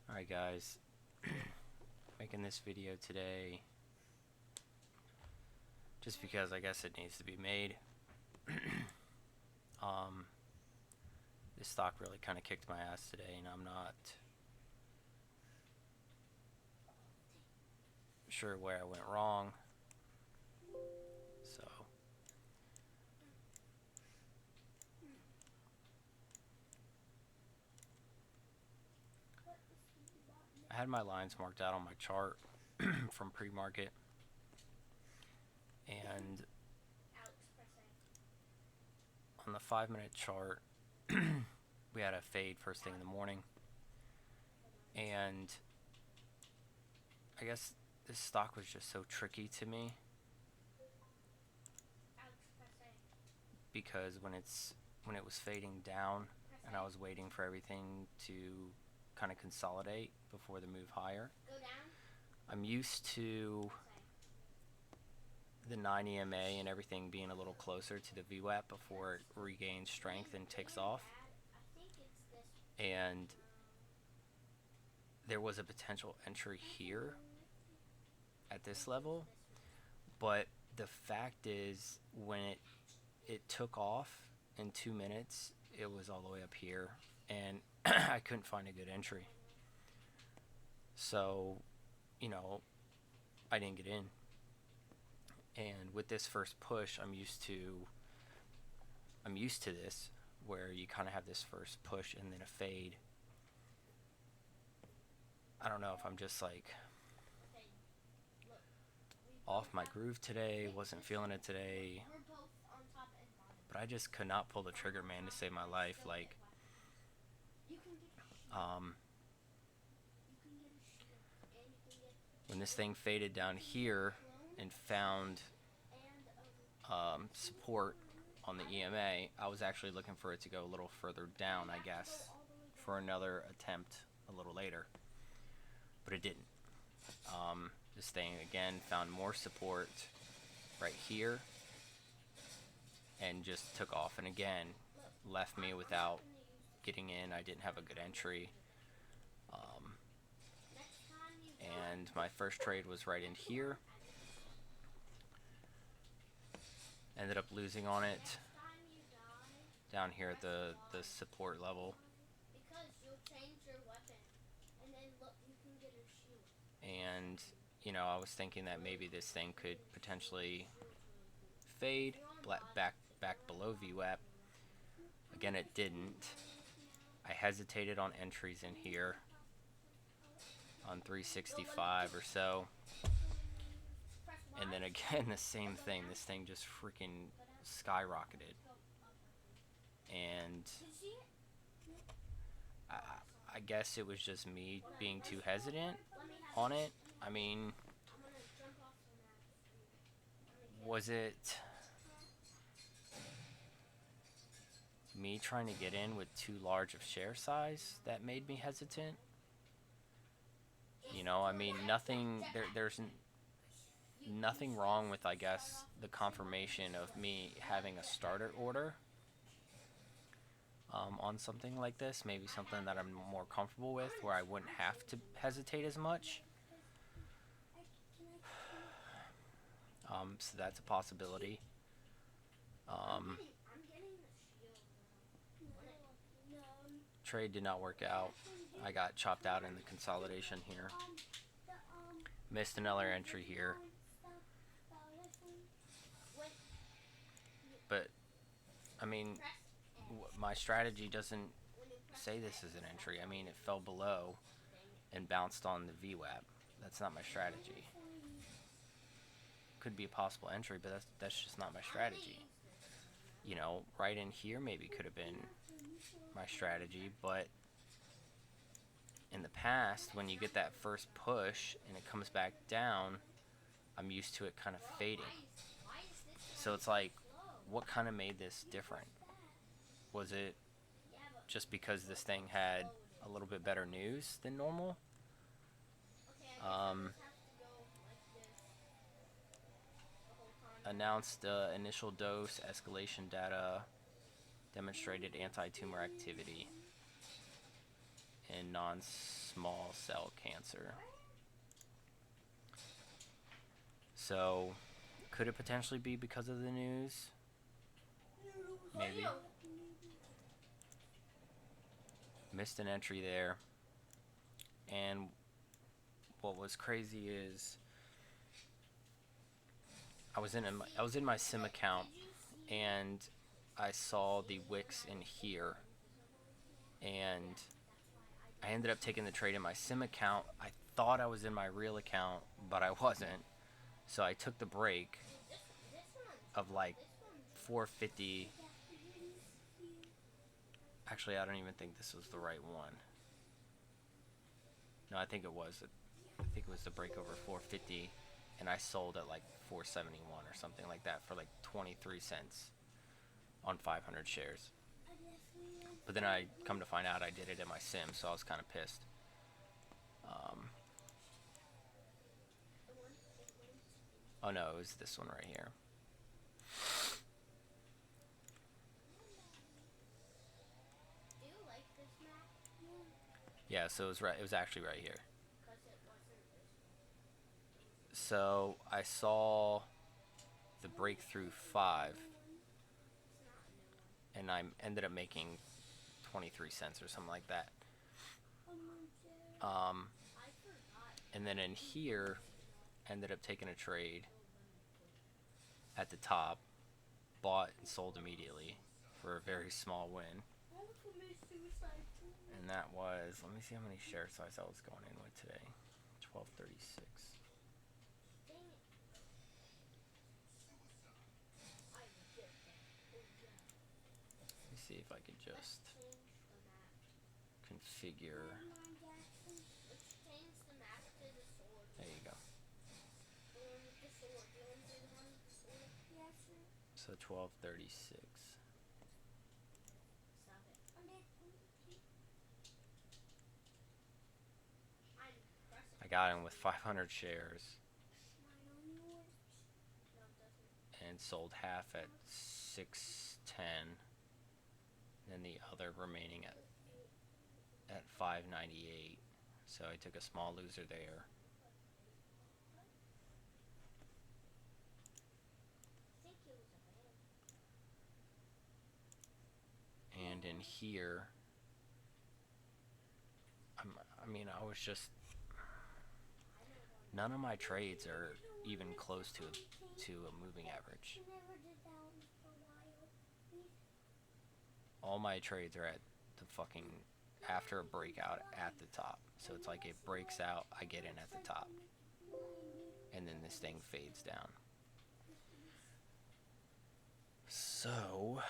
Alright guys, making this video today just because I guess it needs to be made. um, this stock really kind of kicked my ass today, and I'm not sure where I went wrong. So I had my lines marked out on my chart from pre-market, and on the 5-minute chart we had a fade first thing in the morning, and I guess this stock was just so tricky to me because when it was fading down and I was waiting for everything to kind of consolidate before the move higher, I'm used to the 9 EMA and everything being a little closer to the VWAP before it regains strength and takes off. And there was a potential entry here at this level, but the fact is when it took off in 2 minutes, it was all the way up here, and I couldn't find a good entry. So, I didn't get in. And with this first push, I'm used to this, where you kind of have this first push and then a fade. I don't know if I'm just like off my groove today, wasn't feeling it today, but I just could not pull the trigger, man, to save my life. Like, when this thing faded down here and found support on the EMA, I was actually looking for it to go a little further down, I guess, for another attempt a little later, but it didn't. This thing again found more support right here and just took off, and again left me without getting in. I didn't have a good entry, and my first trade was right in here. Ended up losing on it down here at the support level, and I was thinking that maybe this thing could potentially fade back below VWAP. Again, it didn't. I hesitated on entries in here on 365 or so, and then again the same thing. This thing just freaking skyrocketed, and I guess it was just me being too hesitant on it. I mean, was it me trying to get in with too large of share size that made me hesitant? I mean, there's nothing wrong with, I guess, the confirmation of me having a starter order on something like this, maybe something that I'm more comfortable with, where I wouldn't have to hesitate as much. So that's a possibility. Trade did not work out. I got chopped out in the consolidation here. Missed another entry here. But, I mean, my strategy doesn't say this is an entry. I mean, it fell below and bounced on the VWAP. That's not my strategy. Could be a possible entry, but that's just not my strategy. Right in here maybe could have been my strategy, but in the past, when you get that first push and it comes back down, I'm used to it kind of fading. So it's like, what kind of made this different? Was it just because this thing had a little bit better news than normal? Announced initial dose escalation data demonstrated anti-tumor activity in small cell cancer. So, could it potentially be because of the news? Maybe. Missed an entry there. And what was crazy is I was in my sim account and I saw the wicks in here, and I ended up taking the trade in my sim account. I thought I was in my real account, but I wasn't. So I took the break of like 450. Actually, I don't even think this was the right one. No, I think it was. I think it was the break over 450, and I sold at like 471 or something like that for like 23 cents on 500 shares. But then I come to find out I did it in my sim, so I was kind of pissed. Oh no, it was this one right here. Yeah, so it was right. It was actually right here. So I saw the breakthrough 5, and I ended up making 23 cents or something like that. And then in here, ended up taking a trade at the top, bought and sold immediately for a very small win. And that was, let me see how many share size I was going in with today. 1236. Let me see if I could just configure. There you go. So 1236. I got in with 500 shares and sold half at 610, and the other remaining at 598. So I took a small loser there. And in here, I mean, I was just, none of my trades are even close to a moving average. All my trades are at the fucking, after a breakout at the top. So it's like it breaks out, I get in at the top, and then this thing fades down. So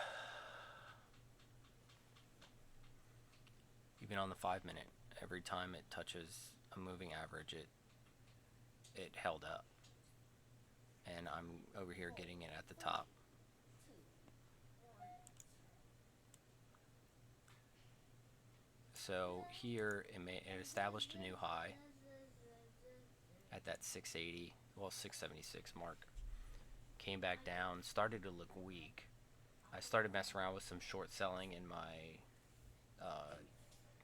even on the 5-minute, every time it touches a moving average, it held up, and I'm over here getting it at the top. So here it established a new high at that 680, well 676 mark. Came back down, started to look weak. I started messing around with some short selling in my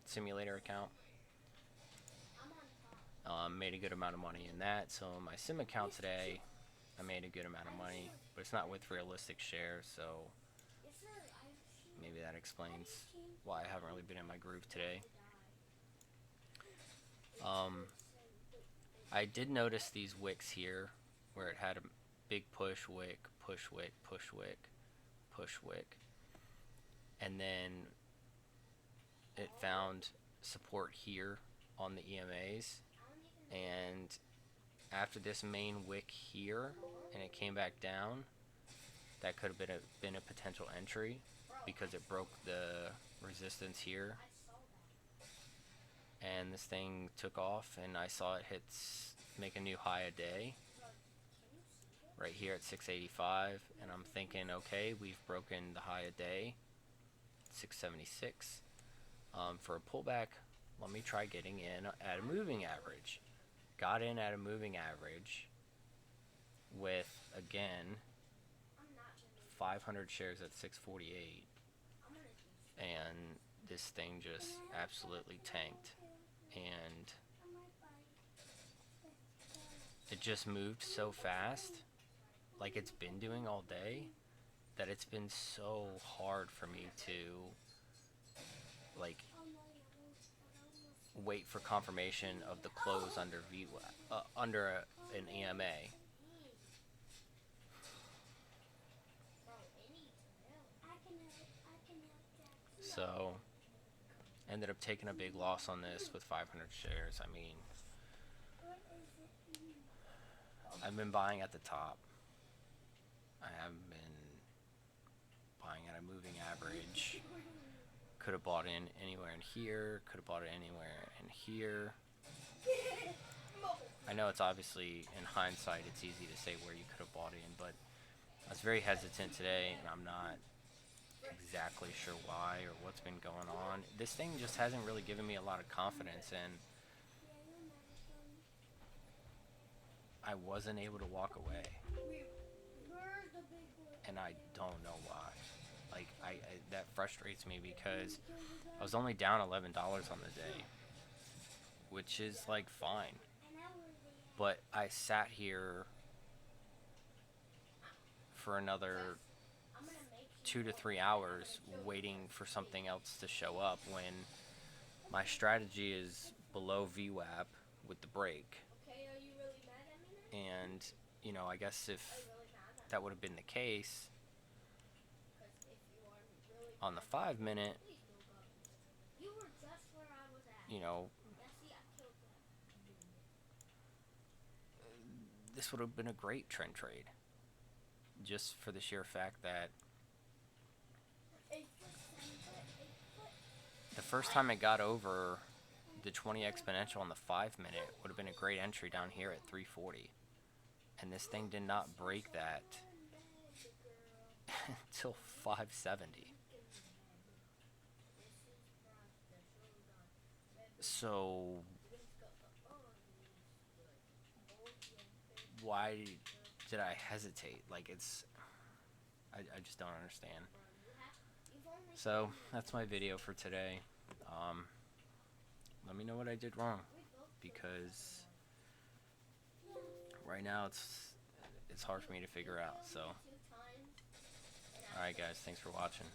simulator account. Made a good amount of money in that. So in my sim account today, I made a good amount of money, but it's not with realistic shares, so maybe that explains why I haven't really been in my groove today. I did notice these wicks here where it had a big push wick, push wick, push wick, push wick, and then it found support here on the EMAs, and after this main wick here and it came back down, that could have been a potential entry because it broke the resistance here, and this thing took off, and I saw it make a new high a day right here at 685, and I'm thinking, okay, we've broken the high a day, 676. For a pullback, let me try getting in at a moving average. Got in at a moving average with, again, 500 shares at 648, and this thing just absolutely tanked and it just moved so fast, like it's been doing all day, that it's been so hard for me to like wait for confirmation of the close under an EMA. So ended up taking a big loss on this with 500 shares. I mean, I've been buying at the top. I haven't been buying at a moving average. Could have bought in anywhere in here. Could have bought it anywhere in here. I know it's obviously, in hindsight, it's easy to say where you could have bought in, but I was very hesitant today, and I'm not exactly sure why or what's been going on. This thing just hasn't really given me a lot of confidence, and I wasn't able to walk away. And I don't know why. Like, that frustrates me because I was only down $11 on the day, which is like fine. But I sat here for another 2 to 3 hours waiting for something else to show up when my strategy is below VWAP with the break. And, you know, I guess if that would have been the case on the 5-minute, you know, this would have been a great trend trade, just for the sheer fact that the first time it got over the 20 exponential on the 5-minute would have been a great entry down here at 340, and this thing did not break that until 570. So why did I hesitate? Like, I just don't understand. So that's my video for today. Let me know what I did wrong, because right now it's hard for me to figure out. So, alright guys, thanks for watching.